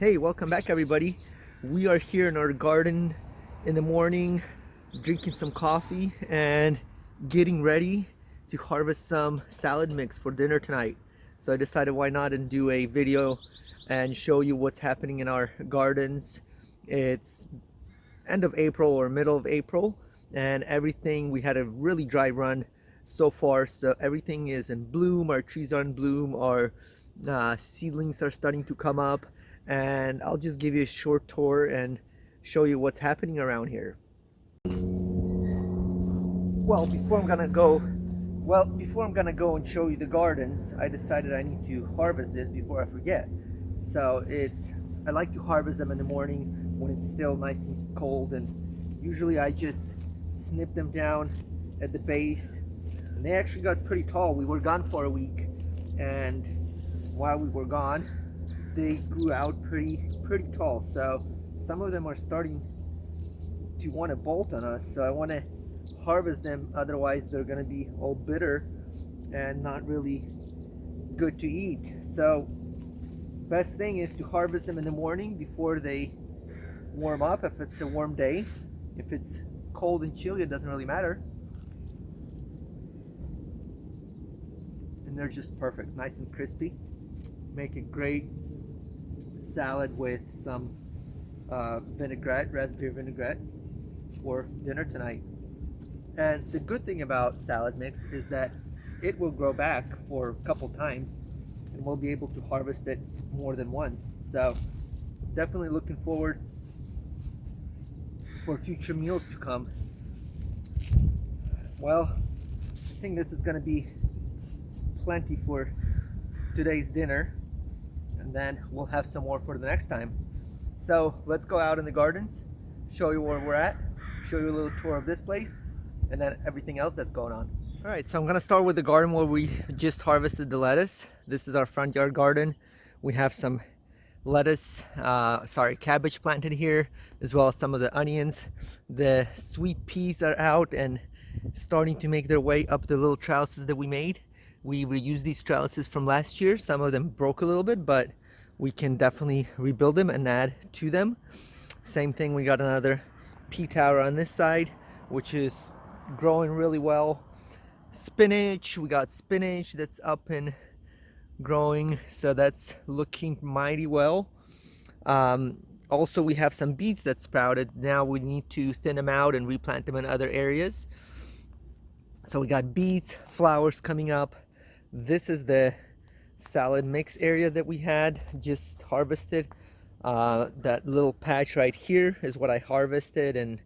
Hey, welcome back everybody. We are here in our garden in the morning, drinking some coffee and getting ready to harvest some salad mix for dinner tonight. So I decided why not and do a video and show you what's happening in our gardens. It's end of April or middle of April, and everything, we had a really dry run so far, so everything is in bloom. Our trees are in bloom, our seedlings are starting to come up, and I'll just give you a short tour and show you what's happening around here. Before I'm gonna go and show you the gardens, I decided I need to harvest this before I forget. So I like to harvest them in the morning when it's still nice and cold, and usually I just snip them down at the base, and they actually got pretty tall. We were gone for a week, and while we were gone, they grew out pretty tall. So some of them are starting to want to bolt on us, so I want to harvest them, otherwise they're going to be all bitter and not really good to eat. So best thing is to harvest them in the morning before they warm up, if it's a warm day. If it's cold and chilly, it doesn't really matter. And they're just perfect, nice and crispy. Make a great salad with some vinaigrette, raspberry vinaigrette, for dinner tonight. And the good thing about salad mix is that it will grow back for a couple times, and we'll be able to harvest it more than once. So definitely looking forward for future meals to come. Well, I think this is going to be plenty for today's dinner, and then we'll have some more for the next time. So let's go out in the gardens, show you where we're at, show you a little tour of this place, and then everything else that's going on. All right, so I'm gonna start with the garden where we just harvested the lettuce. This is our front yard garden. We have some cabbage planted here, as well as some of the onions. The sweet peas are out and starting to make their way up the little trellises that we made. We reused these trellises from last year. Some of them broke a little bit, but we can definitely rebuild them and add to them. Same thing, we got another pea tower on this side, which is growing really well. Spinach, we got spinach that's up and growing, so that's looking mighty well. Also, we have some beets that sprouted. Now we need to thin them out and replant them in other areas. So we got beets, flowers coming up. This is the salad mix area that we had just harvested. That little patch right here is what I harvested, and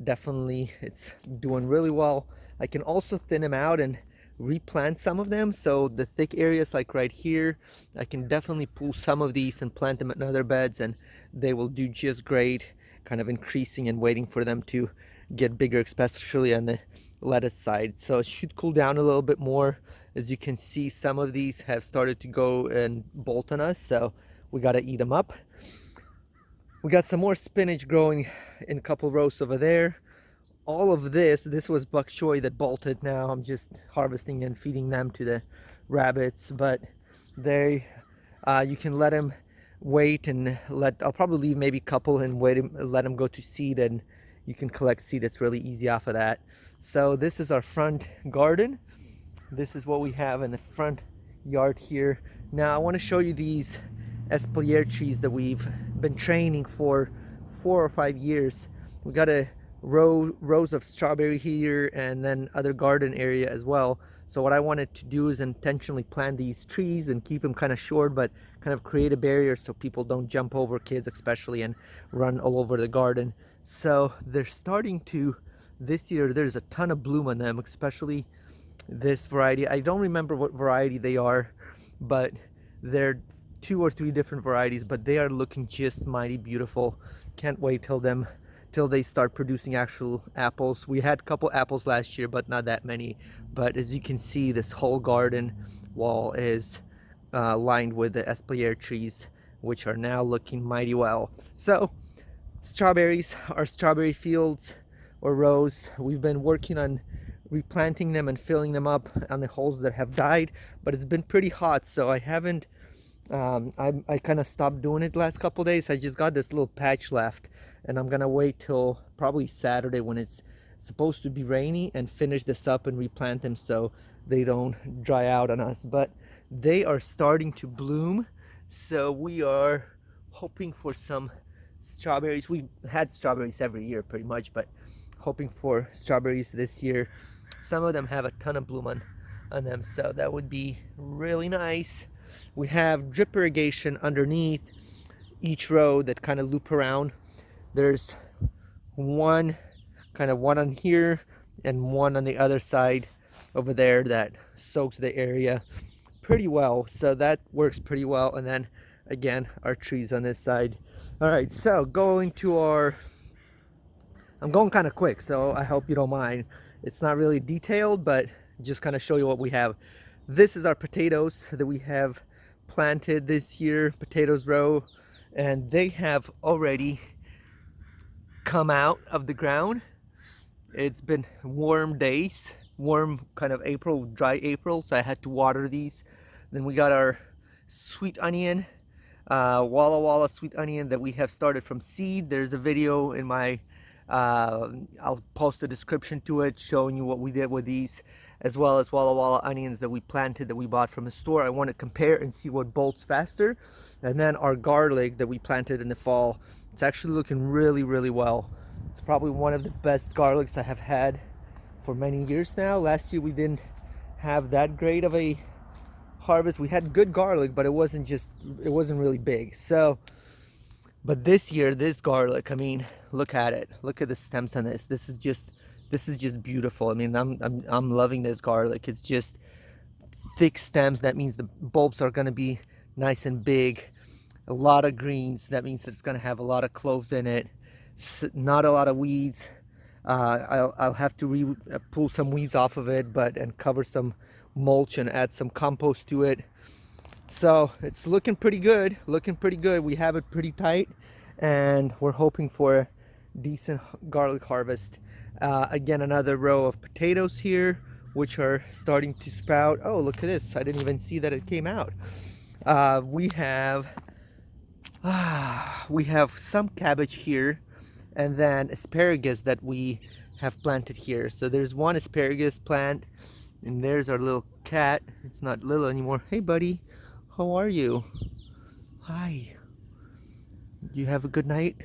definitely it's doing really well. I can also thin them out and replant some of them, so the thick areas like right here, I can definitely pull some of these and plant them in other beds, and they will do just great, kind of increasing and waiting for them to get bigger, especially on the lettuce side. So it should cool down a little bit more. As you can see, some of these have started to go and bolt on us, so we got to eat them up. We got some more spinach growing in a couple rows over there. All of this was bok choy that bolted. Now I'm just harvesting and feeding them to the rabbits, but you can let them wait and I'll probably leave maybe a couple and wait and let them go to seed, and you can collect seed. It's really easy off of that. So this is our front garden. This is what we have in the front yard here. Now I want to show you these espalier trees that we've been training for 4 or 5 years. We got a rows of strawberry here, and then other garden area as well. So what I wanted to do is intentionally plant these trees and keep them kind of short, but kind of create a barrier so people don't jump over, kids especially, and run all over the garden. So they're starting to, this year there's a ton of bloom on them, especially this variety. I don't remember what variety they are, but they're 2 or 3 different varieties, but they are looking just mighty beautiful. Can't wait till they start producing actual apples. We had a couple apples last year, but not that many. But as you can see, this whole garden wall is lined with the espalier trees, which are now looking mighty well. So strawberries, our strawberry fields or rows, we've been working on replanting them and filling them up on the holes that have died, but it's been pretty hot, so I haven't I kind of stopped doing it the last couple days. I just got this little patch left, and I'm gonna wait till probably Saturday when it's supposed to be rainy and finish this up and replant them so they don't dry out on us. But they are starting to bloom, so we are hoping for some strawberries. We've had strawberries every year pretty much, but hoping for strawberries this year. Some of them have a ton of bloom on them, so that would be really nice. We have drip irrigation underneath each row that kind of loop around. There's one on here and one on the other side over there that soaks the area pretty well, so that works pretty well. And then again, our trees on this side. All right, so going to our, I'm going kind of quick, so I hope you don't mind. It's not really detailed, but just kind of show you what we have. This is our potatoes that we have planted this year, potatoes row, and they have already come out of the ground. It's been warm days, warm kind of April, dry April, so I had to water these. Then we got our sweet onion, Walla Walla sweet onion that we have started from seed. There's a video in my I'll post a description to it showing you what we did with these, as well as Walla Walla onions that we planted that we bought from the store. I want to compare and see what bolts faster. And then our garlic that we planted in the fall, it's actually looking really, really well. It's probably one of the best garlics I have had for many years now. Last year we didn't have that great of a harvest. We had good garlic, but it wasn't really big. So but this year, this garlic, I mean, look at it. Look at the stems on this. This is just beautiful. I mean, I'm loving this garlic. It's just thick stems. That means the bulbs are gonna be nice and big. A lot of greens. That means that it's gonna have a lot of cloves in it. Not a lot of weeds. I'll have to pull some weeds off of it, and cover some mulch and add some compost to it. So it's looking pretty good, We have it pretty tight, and we're hoping for a decent garlic harvest. Again, another row of potatoes here, which are starting to sprout. Oh, look at this. I didn't even see that it came out. We have some cabbage here, and then asparagus that we have planted here. So there's one asparagus plant, and there's our little cat. It's not little anymore. Hey, buddy. How are you? Hi. Do you have a good night?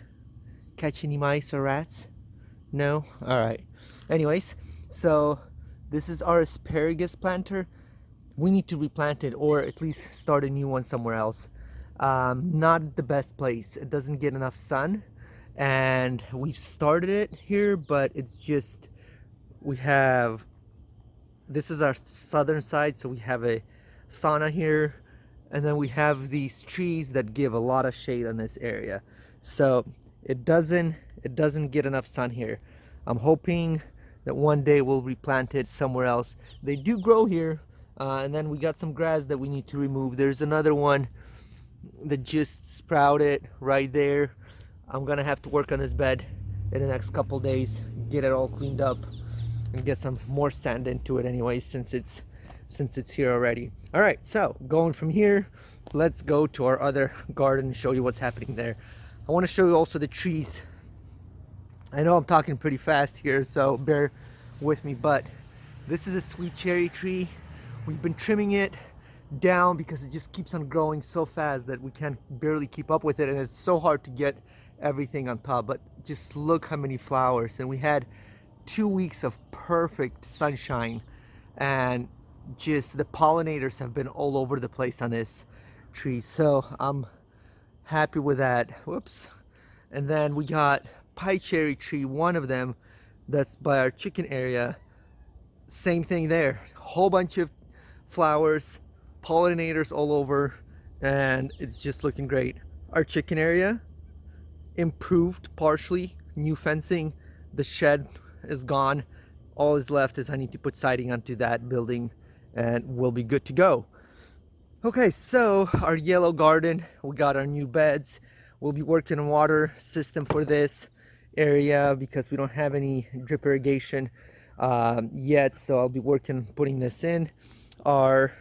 Catch any mice or rats? No? Alright. Anyways, so this is our asparagus planter. We need to replant it, or at least start a new one somewhere else. Not the best place. It doesn't get enough sun, and we've started it here, but it's just, this is our southern side, so we have a sauna here. And then we have these trees that give a lot of shade on this area. So it doesn't get enough sun here. I'm hoping that one day we'll replant it somewhere else. They do grow here. And then we got some grass that we need to remove. There's another one that just sprouted right there. I'm gonna have to work on this bed in the next couple days, get it all cleaned up, and get some more sand into it anyway, since it's here already. All right, so going from here, let's go to our other garden and show you what's happening there. I want to show you also the trees. I know I'm talking pretty fast here, so bear with me, but this is a sweet cherry tree. We've been trimming it down because it just keeps on growing so fast that we can barely keep up with it, and it's so hard to get everything on top. But just look how many flowers. And we had 2 weeks of perfect sunshine, and just the pollinators have been all over the place on this tree, so I'm happy with that. Whoops. And then we got pie cherry tree, one of them that's by our chicken area. Same thing there, whole bunch of flowers, pollinators all over, and it's just looking great. Our chicken area improved partially, new fencing, the shed is gone. All is left is I need to put siding onto that building, and we'll be good to go. Okay, so our yellow garden, we got our new beds. We'll be working on water system for this area because we don't have any drip irrigation yet, so I'll be putting this in. Our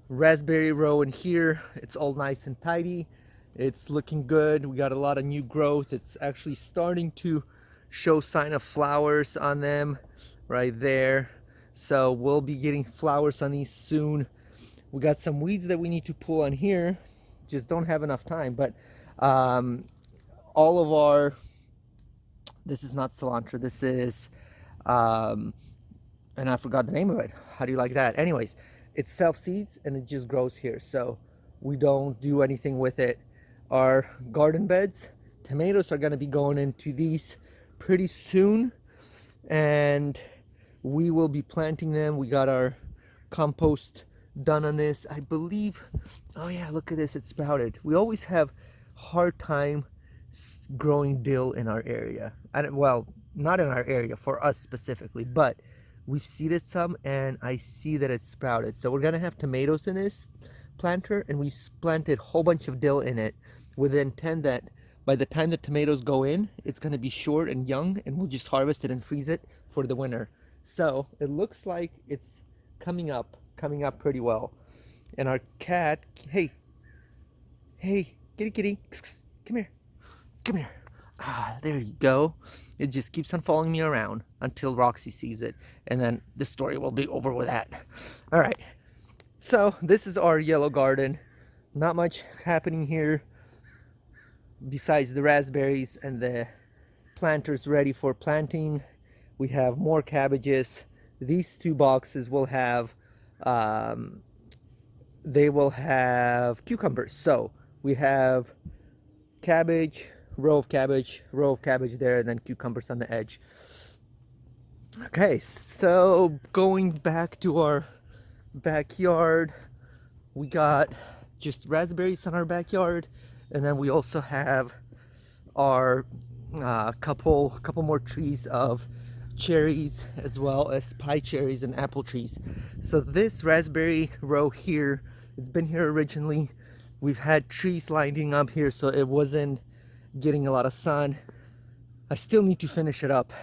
raspberry row in here. It's all nice and tidy. It's looking good. We got a lot of new growth. It's actually starting to show sign of flowers on them right there. So we'll be getting flowers on these soon. We got some weeds that we need to pull on here. Just don't have enough time. But all of our, this is not cilantro. This is, and I forgot the name of it. How do you like that? Anyways, it self-seeds and it just grows here. So we don't do anything with it. Our garden beds, tomatoes are gonna be going into these pretty soon. And we will be planting them. We got our compost done on this, I believe. Oh yeah, look at this, it's sprouted. We always have hard time growing dill in our area. Well, not in our area for us specifically, but we've seeded some and I see that it's sprouted. So we're gonna have tomatoes in this planter, and we've planted a whole bunch of dill in it with the intent that by the time the tomatoes go in, it's gonna be short and young, and we'll just harvest it and freeze it for the winter. So it looks like it's coming up pretty well. And our cat, hey, kitty, come here. Ah, there you go. It just keeps on following me around until Roxy sees it, and then the story will be over with that. All right, so this is our yellow garden. Not much happening here besides the raspberries and the planters ready for planting. We have more cabbages. These two boxes will have they will have cucumbers. So we have cabbage, row of cabbage there, and then cucumbers on the edge. Okay, so going back to our backyard, we got just raspberries in our backyard, and then we also have our couple more trees of cherries, as well as pie cherries and apple trees. So this raspberry row here, it's been here originally. We've had trees lining up here, so it wasn't getting a lot of sun. I still need to finish it up.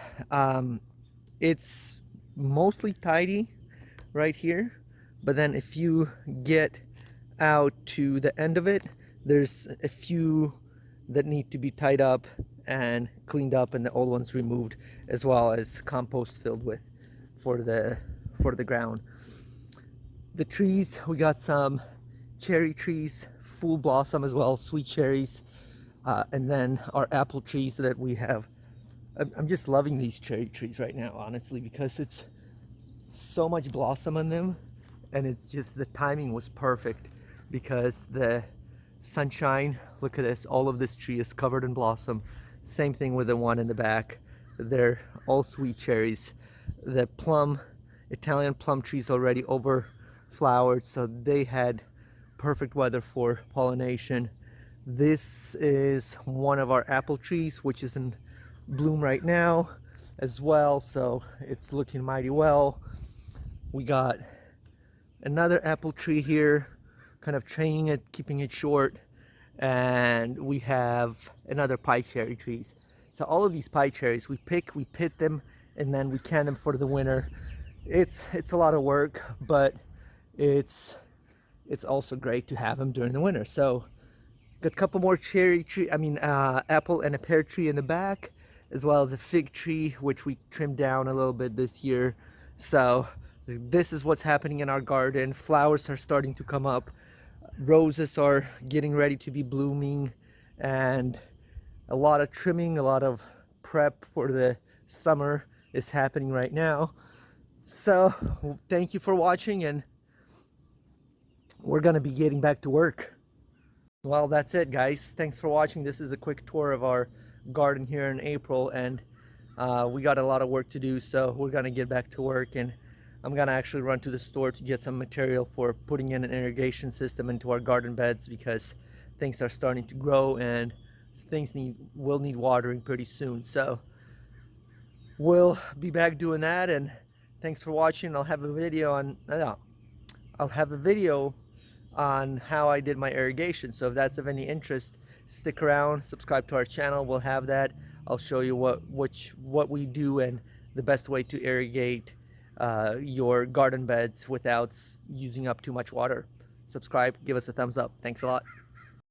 It's mostly tidy right here, but then if you get out to the end of it, there's a few that need to be tied up and cleaned up, and the old ones removed, as well as compost filled with for the ground. The trees, we got some cherry trees, full blossom as well, sweet cherries, and then our apple trees that we have. I'm just loving these cherry trees right now, honestly, because it's so much blossom on them, and it's just, the timing was perfect because the sunshine, look at this, all of this tree is covered in blossom. Same thing with the one in the back. They're all sweet cherries. The Italian plum trees already overflowered, so they had perfect weather for pollination. This is one of our apple trees, which is in bloom right now as well, so it's looking mighty well. We got another apple tree here, kind of training it, keeping it short, and we have another pie cherry trees. So all of these pie cherries we pit them, and then we can them for the winter. It's a lot of work, but it's also great to have them during the winter. So got a couple more apple and a pear tree in the back, as well as a fig tree, which we trimmed down a little bit this year. So this is what's happening in our garden. Flowers are starting to come up. Roses are getting ready to be blooming, and a lot of trimming, a lot of prep for the summer is happening right now. So thank you for watching, and we're gonna be getting back to work. Well, that's it, guys. Thanks for watching. This is a quick tour of our garden here in April, and we got a lot of work to do, so we're gonna get back to work, and I'm gonna actually run to the store to get some material for putting in an irrigation system into our garden beds, because things are starting to grow and things will need watering pretty soon. So we'll be back doing that, and thanks for watching. I'll have a video on how I did my irrigation, so if that's of any interest, stick around, subscribe to our channel. We'll have that. I'll show you what we do and the best way to irrigate your garden beds without using up too much water. subscribe, give us a thumbs up. Thanks a lot.